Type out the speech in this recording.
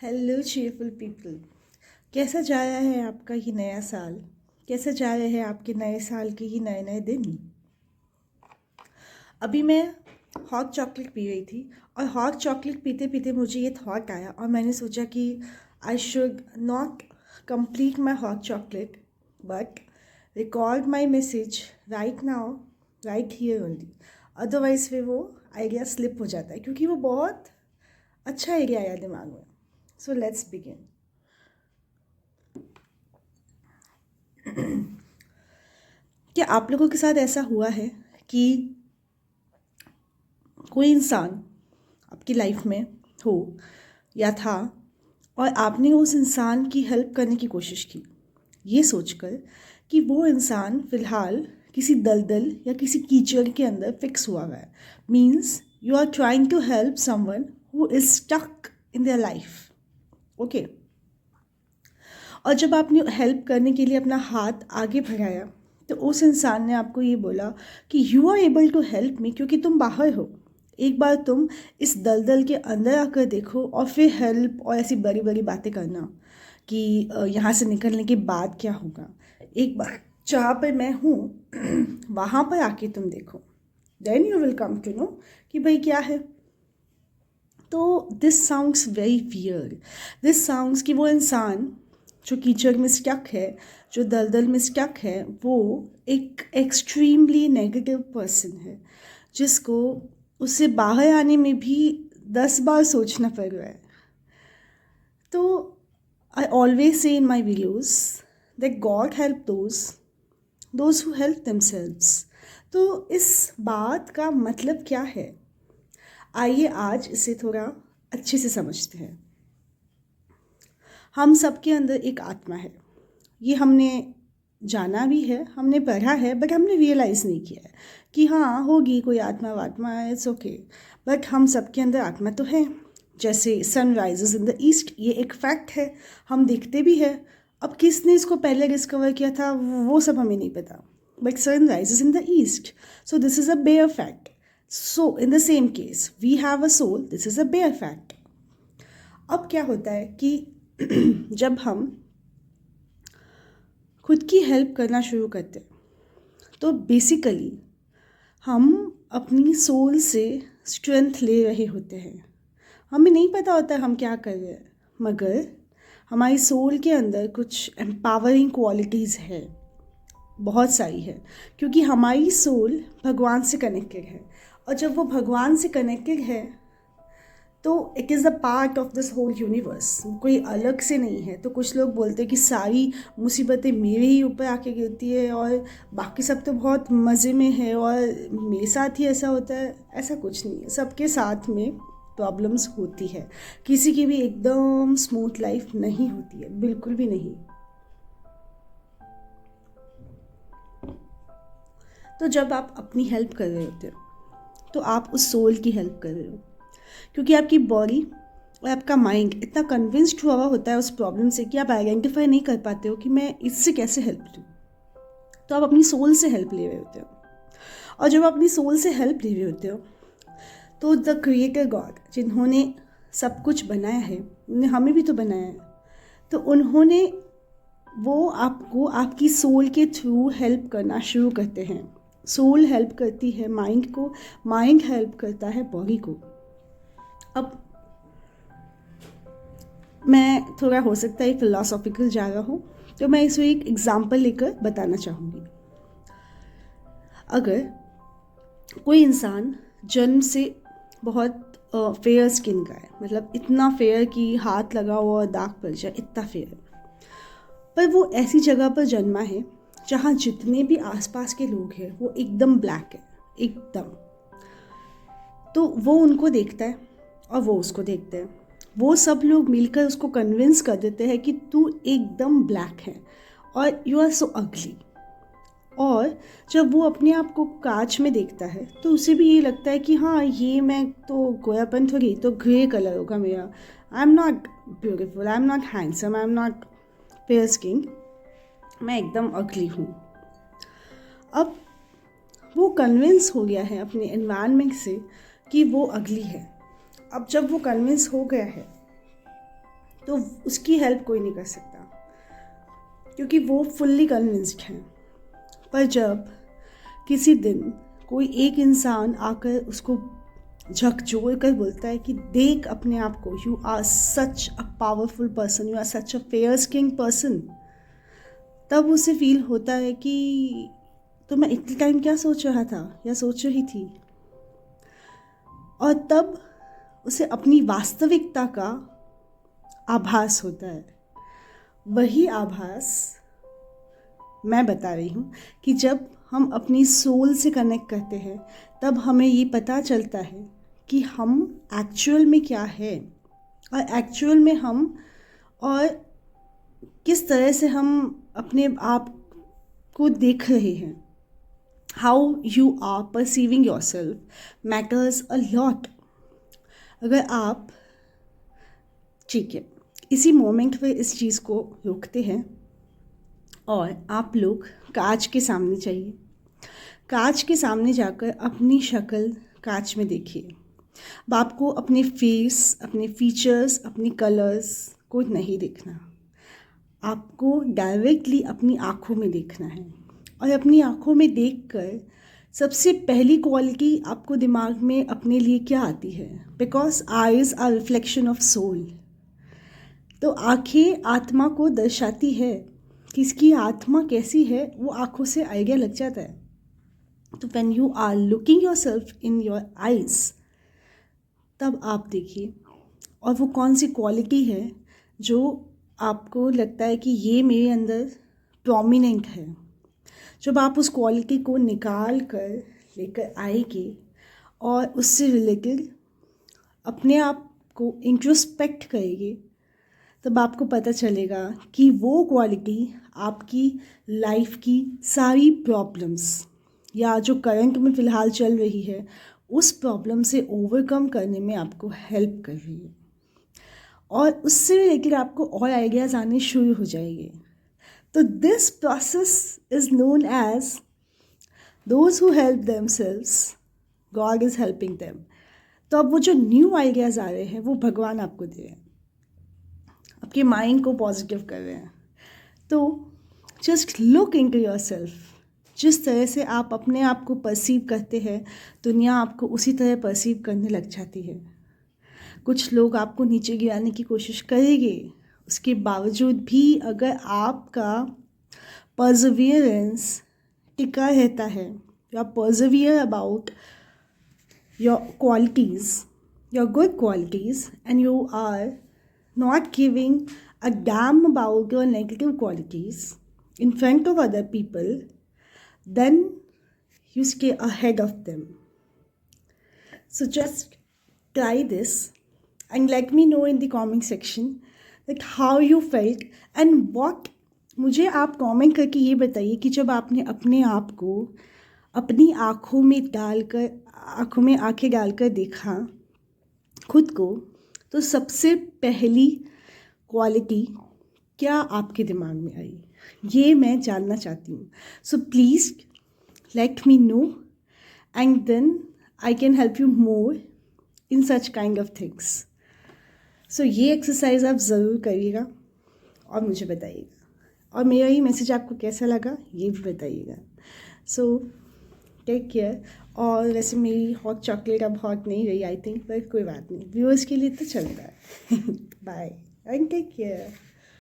Hello cheerful people. कैसा जा रहा है आपका ये नया साल? कैसे जा रहे हैं आपके नए साल के ये नए नए दिन? अभी मैं हॉट चॉकलेट पी रही थी और हॉट चॉकलेट पीते पीते मुझे ये थॉट आया और मैंने सोचा कि I should not complete my hot chocolate but record my message right now, right here only. Otherwise फिर वो आइडिया स्लिप हो जाता है, क्योंकि वो बहुत अच्छा आइडिया आया दिमाग में। So let's begin. क्या आप लोगों के साथ ऐसा हुआ है कि कोई इंसान आपकी लाइफ में हो या था और आपने उस इंसान की हेल्प करने की कोशिश की, ये सोचकर कि वो इंसान फ़िलहाल किसी दलदल या किसी कीचड़ के अंदर फिक्स हुआ है? Means you are trying to help someone who is stuck in their life. Okay, और जब आपने हेल्प करने के लिए अपना हाथ आगे बढ़ाया तो उस इंसान ने आपको ये बोला कि you are able to help me क्योंकि तुम बाहर हो। एक बार तुम इस दलदल के अंदर आकर देखो और फिर हेल्प और ऐसी बड़ी बड़ी बातें करना कि यहाँ से निकलने के बाद क्या होगा। एक बार जहाँ पर मैं हूँ वहाँ पर आके तुम देखो, then you will come to know कि भाई क्या है। तो this sounds very weird. This sounds कि वो इंसान जो कीचड़ में स्टक है, जो दलदल में स्टक है, वो एक एक्सट्रीमली नेगेटिव पर्सन है जिसको उससे बाहर आने में भी 10 बार सोचना पड़ रहा है। तो I always say in my videos that God help those who help themselves. तो इस बात का मतलब क्या है, आइए आज इसे थोड़ा अच्छे से समझते हैं। हम सबके अंदर एक आत्मा है, ये हमने जाना भी है, हमने पढ़ा है, बट हमने रियलाइज़ नहीं किया है कि हाँ होगी कोई आत्मा वात्मा, इट्स ओके। बट हम सबके अंदर आत्मा तो है। जैसे sun rises in the east, ये एक फैक्ट है, हम देखते भी है। अब किसने इसको पहले डिस्कवर किया था वो सब हमें नहीं पता, but sun rises in the east, so this is a bare fact. So in the same case we have a soul, this is a bare fact. अब क्या होता है कि जब हम खुद की हेल्प करना शुरू करते हैं तो बेसिकली हम अपनी सोल से स्ट्रेंथ ले रहे होते हैं। हमें नहीं पता होता है हम क्या कर रहे हैं, मगर हमारी सोल के अंदर कुछ एम्पावरिंग क्वालिटीज़ है, बहुत सारी है, क्योंकि हमारी सोल भगवान से कनेक्टेड है। और जब वो भगवान से कनेक्टेड है तो it is a part of this whole universe, कोई अलग से नहीं है। तो कुछ लोग बोलते हैं कि सारी मुसीबतें मेरे ही ऊपर आके गिरती है और बाकी सब तो बहुत मज़े में है और मेरे साथ ही ऐसा होता है। ऐसा कुछ नहीं है, सबके साथ में प्रॉब्लम्स होती है, किसी की भी एकदम स्मूथ लाइफ नहीं होती है, बिल्कुल भी नहीं। तो जब आप अपनी हेल्प कर रहे होते हो तो आप उस सोल की हेल्प कर रहे हो, क्योंकि आपकी बॉडी और आपका माइंड इतना कन्विंस्ड हुआ होता है उस प्रॉब्लम से कि आप आइडेंटिफाई नहीं कर पाते हो कि मैं इससे कैसे हेल्प लूँ। तो आप अपनी सोल से हेल्प ले रहे होते हो, और जब आप अपनी सोल से हेल्प ले रहे होते हो तो द क्रिएटर गॉड, जिन्होंने सब कुछ बनाया है, उन्होंने हमें भी तो बनाया है, तो उन्होंने वो आपको आपकी सोल के थ्रू हेल्प करना शुरू करते हैं। सोल हेल्प करती है माइंड को, माइंड हेल्प करता है बॉडी को। अब मैं थोड़ा हो सकता है फिलोसॉफिकल जा रहा हूँ, तो मैं इसको एक एग्जांपल लेकर बताना चाहूँगी। अगर कोई इंसान जन्म से बहुत फेयर स्किन का है, मतलब इतना फेयर कि हाथ लगा हुआ दाग पड़ जाए, इतना फेयर, पर वो ऐसी जगह पर जन्मा है जहाँ जितने भी आसपास के लोग हैं वो एकदम ब्लैक है, एकदम। तो वो उनको देखता है और वो उसको देखते हैं, वो सब लोग मिलकर उसको कन्विंस कर देते हैं कि तू एकदम ब्लैक है और यू आर सो अगली। और जब वो अपने आप को कांच में देखता है तो उसे भी ये लगता है कि हाँ ये मैं तो गोयापन थोड़ी, तो ग्रे कलर होगा मेरा, I am not beautiful, I am not handsome, I am not fair skin, मैं एकदम अगली हूँ। अब वो कन्विंस हो गया है अपने एनवायरनमेंट से कि वो अगली है। अब जब वो कन्विंस हो गया है तो उसकी हेल्प कोई नहीं कर सकता, क्योंकि वो फुल्ली कन्विंस्ड हैं। पर जब किसी दिन कोई एक इंसान आकर उसको झकझोर कर बोलता है कि देख अपने आप को, you are such a powerful person, you are such a fair skinned person, तब उसे फील होता है कि तो मैं इतने टाइम क्या सोच रहा था या सोच रही थी। और तब उसे अपनी वास्तविकता का आभास होता है। वही आभास मैं बता रही हूँ कि जब हम अपनी सोल से कनेक्ट करते हैं तब हमें ये पता चलता है कि हम एक्चुअल में क्या है, और एक्चुअल में हम और किस तरह से हम अपने आप को देख रहे हैं। How you are perceiving yourself matters a lot. अगर आप ठीक है इसी मोमेंट पे इस चीज़ को रोकते हैं और आप लोग कांच के सामने जाइए, कांच के सामने जाकर अपनी शक्ल कांच में देखिए। अब आपको अपने फेस, अपने फीचर्स, अपनी कलर्स को नहीं देखना, आपको डायरेक्टली अपनी आँखों में देखना है। और अपनी आँखों में देखकर सबसे पहली क्वालिटी आपको दिमाग में अपने लिए क्या आती है? Because eyes are reflection of soul. तो आँखें आत्मा को दर्शाती है, किसकी आत्मा कैसी है वो आँखों से आइडिया लग जाता है। तो when you are looking yourself in your eyes, तब आप देखिए और वो कौन सी क्वालिटी है जो आपको लगता है कि ये मेरे अंदर प्रोमिनेंट है। जब आप उस क्वालिटी को निकाल कर लेकर आएंगे और उससे रिलेटेड अपने आप को इंट्रोस्पेक्ट करेंगे, तब आपको पता चलेगा कि वो क्वालिटी आपकी लाइफ की सारी प्रॉब्लम्स या जो करंट में फ़िलहाल चल रही है उस प्रॉब्लम से ओवरकम करने में आपको हेल्प कर रही है, और उससे रिलेटेड आपको और आइडियाज़ आने शुरू हो जाएंगे। तो this process is known as those who help themselves, God is helping them. तो अब वो जो न्यू आइडियाज़ आ रहे हैं वो भगवान आपको दे रहे हैं, आपके माइंड को पॉजिटिव कर रहे हैं। तो जस्ट लुक इनटू योरसेल्फ। जिस तरह से आप अपने आप को परसीव करते हैं, दुनिया आपको उसी तरह परसीव करने लग जाती है। कुछ लोग आपको नीचे गिराने की कोशिश करेंगे, उसके बावजूद भी अगर आपका परसिवियरेंस टिका रहता है, you are persevere about your qualities, your good qualities, and you are not giving a damn about your negative qualities in front of other people, then you stay ahead of them. So just try this and let me know in the comment section that how you felt and what. मुझे आप comment करके ये बताइए कि जब आपने अपने आप को अपनी आँखों में डालकर, आँखों में आँखें डालकर देखा खुद को, तो सबसे पहली क्वालिटी क्या आपके दिमाग में आई, ये मैं जानना चाहती हूँ। So please let me know and then I can help you more in such kind of things. So ये एक्सरसाइज आप ज़रूर करिएगा और मुझे बताइएगा, और मेरा ये मैसेज आपको कैसा लगा ये भी बताइएगा। So take care. और वैसे मेरी हॉट चॉकलेट अब हॉट नहीं रही आई थिंक, पर कोई बात नहीं, व्यूअर्स के लिए तो चलता है। Bye and take care.